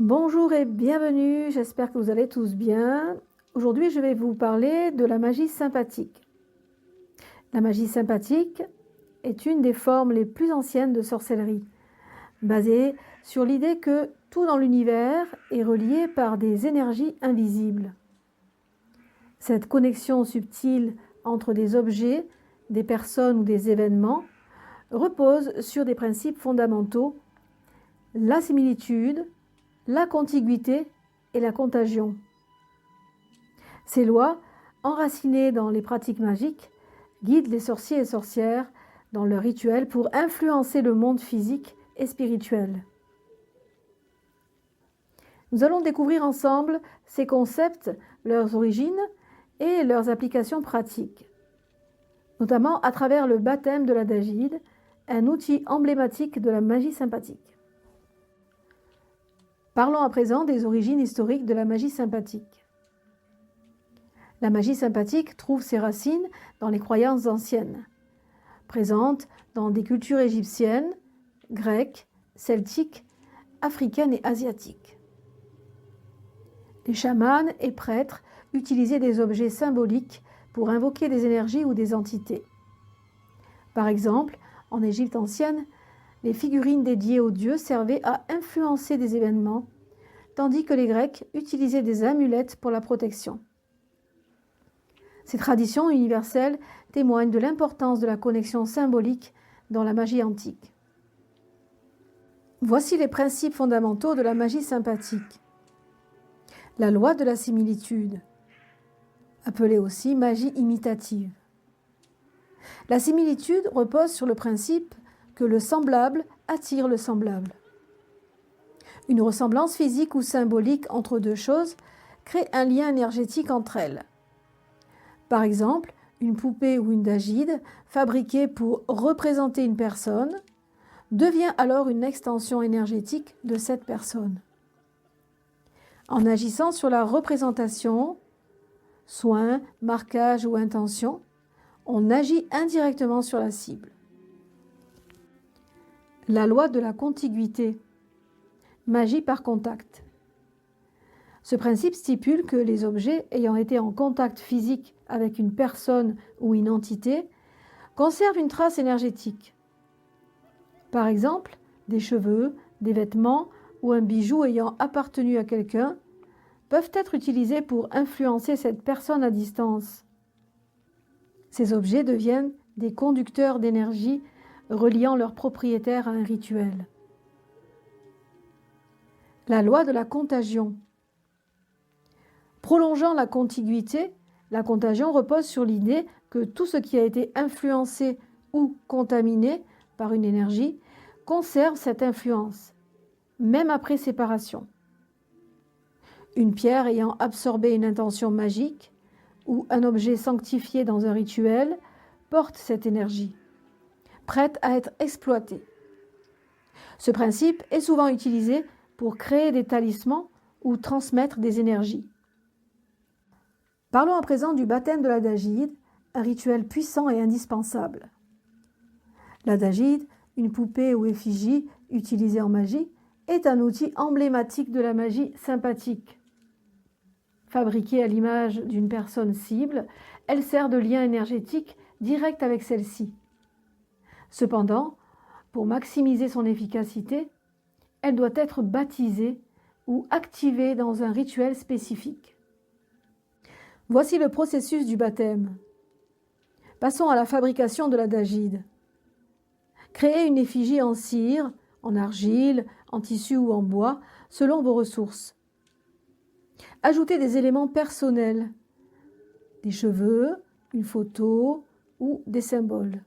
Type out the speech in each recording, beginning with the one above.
Bonjour et bienvenue, j'espère que vous allez tous bien. Aujourd'hui, je vais vous parler de la magie sympathique. La magie sympathique est une des formes les plus anciennes de sorcellerie, basée sur l'idée que tout dans l'univers est relié par des énergies invisibles. Cette connexion subtile entre des objets, des personnes ou des événements repose sur des principes fondamentaux: la similitude, la contiguïté et la contagion. Ces lois, enracinées dans les pratiques magiques, guident les sorciers et sorcières dans leurs rituels pour influencer le monde physique et spirituel. Nous allons découvrir ensemble ces concepts, leurs origines et leurs applications pratiques, notamment à travers le baptême de l'adagide, un outil emblématique de la magie sympathique. Parlons à présent des origines historiques de la magie sympathique. La magie sympathique trouve ses racines dans les croyances anciennes, présentes dans des cultures égyptiennes, grecques, celtiques, africaines et asiatiques. Les chamans et prêtres utilisaient des objets symboliques pour invoquer des énergies ou des entités. Par exemple, en Égypte ancienne, les figurines dédiées aux dieux servaient à influencer des événements, tandis que les Grecs utilisaient des amulettes pour la protection. Ces traditions universelles témoignent de l'importance de la connexion symbolique dans la magie antique. Voici les principes fondamentaux de la magie sympathique. La loi de la similitude, appelée aussi magie imitative. La similitude repose sur le principe que le semblable attire le semblable. Une ressemblance physique ou symbolique entre deux choses crée un lien énergétique entre elles. Par exemple, une poupée ou une dagide fabriquée pour représenter une personne devient alors une extension énergétique de cette personne. En agissant sur la représentation, soin, marquage ou intention, on agit indirectement sur la cible. La loi de la contiguïté, magie par contact. Ce principe stipule que les objets ayant été en contact physique avec une personne ou une entité conservent une trace énergétique. Par exemple, des cheveux, des vêtements ou un bijou ayant appartenu à quelqu'un peuvent être utilisés pour influencer cette personne à distance. Ces objets deviennent des conducteurs d'énergie reliant leur propriétaire à un rituel. La loi de la contagion. Prolongeant la contiguïté, la contagion repose sur l'idée que tout ce qui a été influencé ou contaminé par une énergie conserve cette influence, même après séparation. Une pierre ayant absorbé une intention magique ou un objet sanctifié dans un rituel porte cette énergie, prête à être exploitée. Ce principe est souvent utilisé pour créer des talismans ou transmettre des énergies. Parlons à présent du baptême de l'adagide, un rituel puissant et indispensable. L'adagide, une poupée ou effigie utilisée en magie, est un outil emblématique de la magie sympathique. Fabriquée à l'image d'une personne cible, elle sert de lien énergétique direct avec celle-ci. Cependant, pour maximiser son efficacité, elle doit être baptisée ou activée dans un rituel spécifique. Voici le processus du baptême. Passons à la fabrication de l'adagide. Créez une effigie en cire, en argile, en tissu ou en bois, selon vos ressources. Ajoutez des éléments personnels, des cheveux, une photo ou des symboles.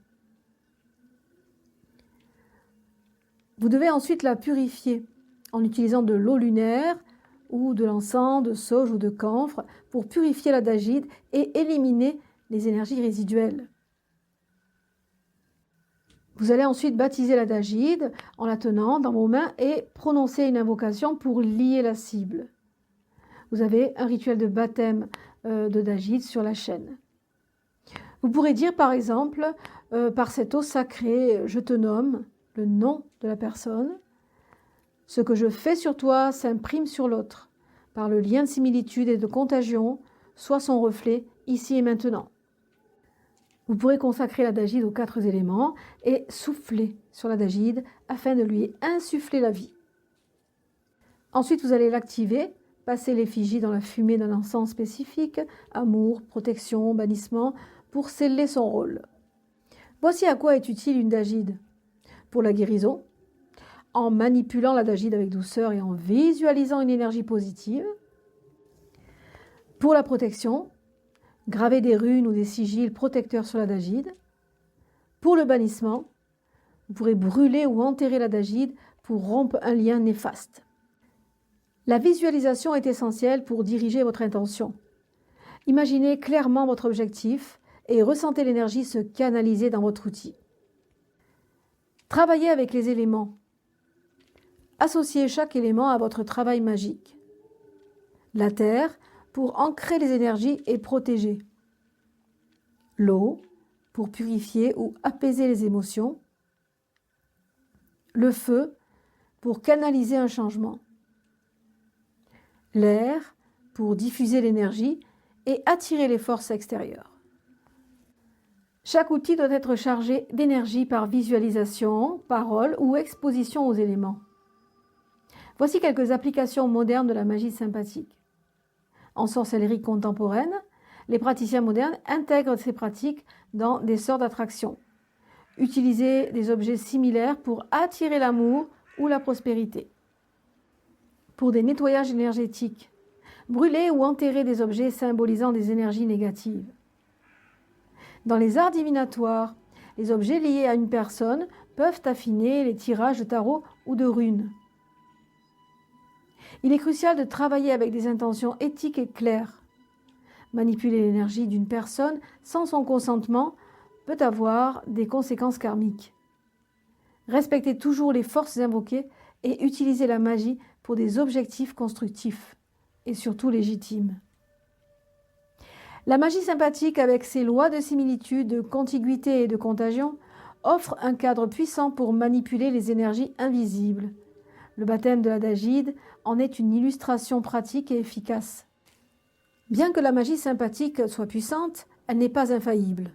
Vous devez ensuite la purifier en utilisant de l'eau lunaire ou de l'encens, de sauge ou de camphre pour purifier l'adagide et éliminer les énergies résiduelles. Vous allez ensuite baptiser l'adagide en la tenant dans vos mains et prononcer une invocation pour lier la cible. Vous avez un rituel de baptême de dagide sur la chaîne. Vous pourrez dire par exemple, par cette eau sacrée, je te nomme, le nom de la personne, Ce que je fais sur toi s'imprime sur l'autre, par le lien de similitude et de contagion, soit son reflet ici et maintenant. Vous pourrez consacrer l'adagide aux 4 éléments et souffler sur l'adagide afin de lui insuffler la vie. Ensuite, vous allez l'activer, passer l'effigie dans la fumée d'un encens spécifique, amour, protection, bannissement, pour sceller son rôle. Voici à quoi est utile une dagide. Pour la guérison, en manipulant l'adagide avec douceur et en visualisant une énergie positive. Pour la protection, graver des runes ou des sigils protecteurs sur l'adagide. Pour le bannissement, vous pourrez brûler ou enterrer l'adagide pour rompre un lien néfaste. La visualisation est essentielle pour diriger votre intention. Imaginez clairement votre objectif et ressentez l'énergie se canaliser dans votre outil. Travaillez avec les éléments. Associez chaque élément à votre travail magique. La terre pour ancrer les énergies et protéger. L'eau pour purifier ou apaiser les émotions. Le feu pour canaliser un changement. L'air pour diffuser l'énergie et attirer les forces extérieures. Chaque outil doit être chargé d'énergie par visualisation, parole ou exposition aux éléments. Voici quelques applications modernes de la magie sympathique. En sorcellerie contemporaine, les praticiens modernes intègrent ces pratiques dans des sorts d'attraction. Utilisez des objets similaires pour attirer l'amour ou la prospérité. Pour des nettoyages énergétiques, brûler ou enterrer des objets symbolisant des énergies négatives. Dans les arts divinatoires, les objets liés à une personne peuvent affiner les tirages de tarot ou de runes. Il est crucial de travailler avec des intentions éthiques et claires. Manipuler l'énergie d'une personne sans son consentement peut avoir des conséquences karmiques. Respectez toujours les forces invoquées et utilisez la magie pour des objectifs constructifs et surtout légitimes. La magie sympathique, avec ses lois de similitude, de contiguïté et de contagion, offre un cadre puissant pour manipuler les énergies invisibles. Le baptême de l'adagide en est une illustration pratique et efficace. Bien que la magie sympathique soit puissante, elle n'est pas infaillible.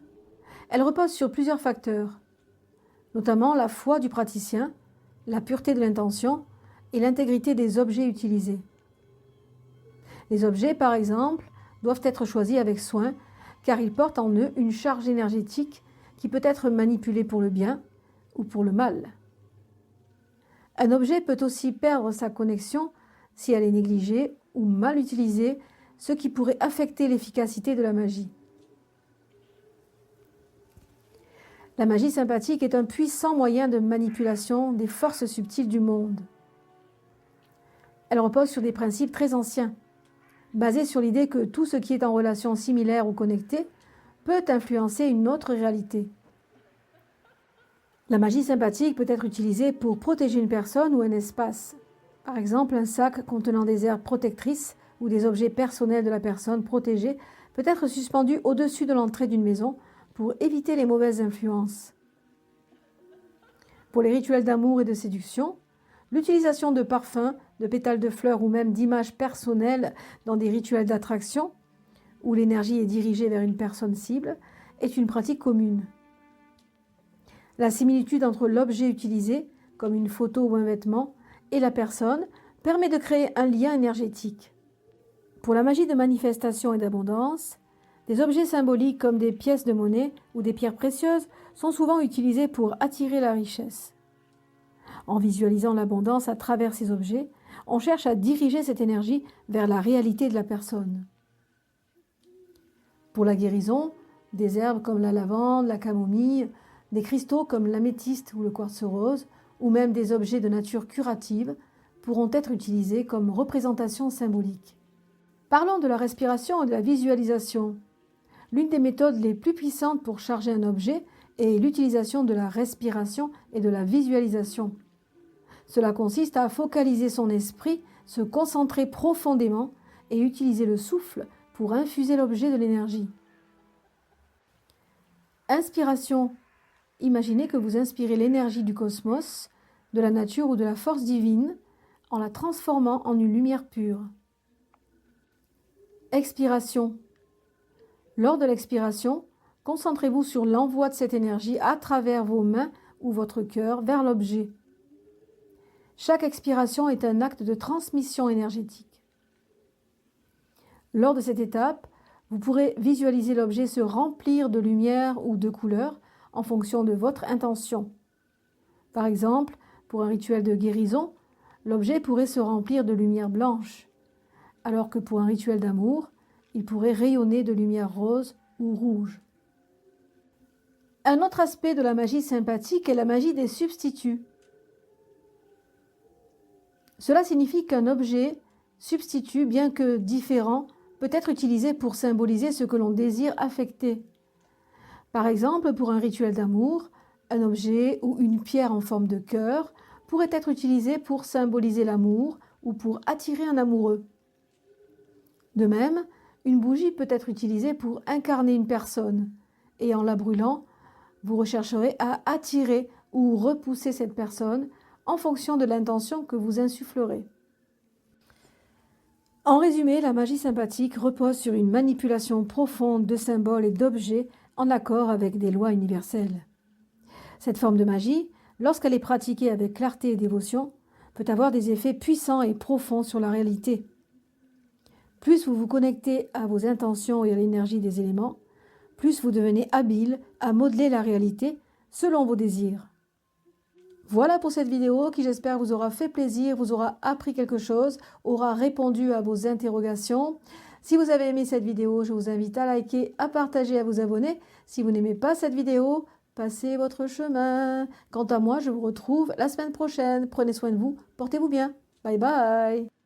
Elle repose sur plusieurs facteurs, notamment la foi du praticien, la pureté de l'intention et l'intégrité des objets utilisés. Les objets, par exemple, doivent être choisis avec soin car ils portent en eux une charge énergétique qui peut être manipulée pour le bien ou pour le mal. Un objet peut aussi perdre sa connexion si elle est négligée ou mal utilisée, ce qui pourrait affecter l'efficacité de la magie. La magie sympathique est un puissant moyen de manipulation des forces subtiles du monde. Elle repose sur des principes très anciens, basés sur l'idée que tout ce qui est en relation similaire ou connecté peut influencer une autre réalité. La magie sympathique peut être utilisée pour protéger une personne ou un espace. Par exemple, un sac contenant des herbes protectrices ou des objets personnels de la personne protégée peut être suspendu au-dessus de l'entrée d'une maison pour éviter les mauvaises influences. Pour les rituels d'amour et de séduction, l'utilisation de parfums, de pétales de fleurs ou même d'images personnelles dans des rituels d'attraction, où l'énergie est dirigée vers une personne cible, est une pratique commune. La similitude entre l'objet utilisé, comme une photo ou un vêtement, et la personne permet de créer un lien énergétique. Pour la magie de manifestation et d'abondance, des objets symboliques comme des pièces de monnaie ou des pierres précieuses sont souvent utilisés pour attirer la richesse. En visualisant l'abondance à travers ces objets, on cherche à diriger cette énergie vers la réalité de la personne. Pour la guérison, des herbes comme la lavande, la camomille, des cristaux comme l'améthyste ou le quartz rose, ou même des objets de nature curative, pourront être utilisés comme représentation symbolique. Parlons de la respiration et de la visualisation. L'une des méthodes les plus puissantes pour charger un objet est l'utilisation de la respiration et de la visualisation. Cela consiste à focaliser son esprit, se concentrer profondément et utiliser le souffle pour infuser l'objet de l'énergie. Inspiration. Imaginez que vous inspirez l'énergie du cosmos, de la nature ou de la force divine en la transformant en une lumière pure. Expiration. Lors de l'expiration, concentrez-vous sur l'envoi de cette énergie à travers vos mains ou votre cœur vers l'objet. Chaque expiration est un acte de transmission énergétique. Lors de cette étape, vous pourrez visualiser l'objet se remplir de lumière ou de couleurs en fonction de votre intention. Par exemple, pour un rituel de guérison, l'objet pourrait se remplir de lumière blanche, alors que pour un rituel d'amour, il pourrait rayonner de lumière rose ou rouge. Un autre aspect de la magie sympathique est la magie des substituts. Cela signifie qu'un objet substitut, bien que différent, peut être utilisé pour symboliser ce que l'on désire affecter. Par exemple, pour un rituel d'amour, un objet ou une pierre en forme de cœur pourrait être utilisé pour symboliser l'amour ou pour attirer un amoureux. De même, une bougie peut être utilisée pour incarner une personne, et en la brûlant, vous rechercherez à attirer ou repousser cette personne en fonction de l'intention que vous insufflerez. En résumé, la magie sympathique repose sur une manipulation profonde de symboles et d'objets en accord avec des lois universelles. Cette forme de magie, lorsqu'elle est pratiquée avec clarté et dévotion, peut avoir des effets puissants et profonds sur la réalité. Plus vous vous connectez à vos intentions et à l'énergie des éléments, plus vous devenez habile à modeler la réalité selon vos désirs. Voilà pour cette vidéo qui, j'espère, vous aura fait plaisir, vous aura appris quelque chose, aura répondu à vos interrogations. Si vous avez aimé cette vidéo, je vous invite à liker, à partager, à vous abonner. Si vous n'aimez pas cette vidéo, passez votre chemin. Quant à moi, je vous retrouve la semaine prochaine. Prenez soin de vous, portez-vous bien. Bye bye.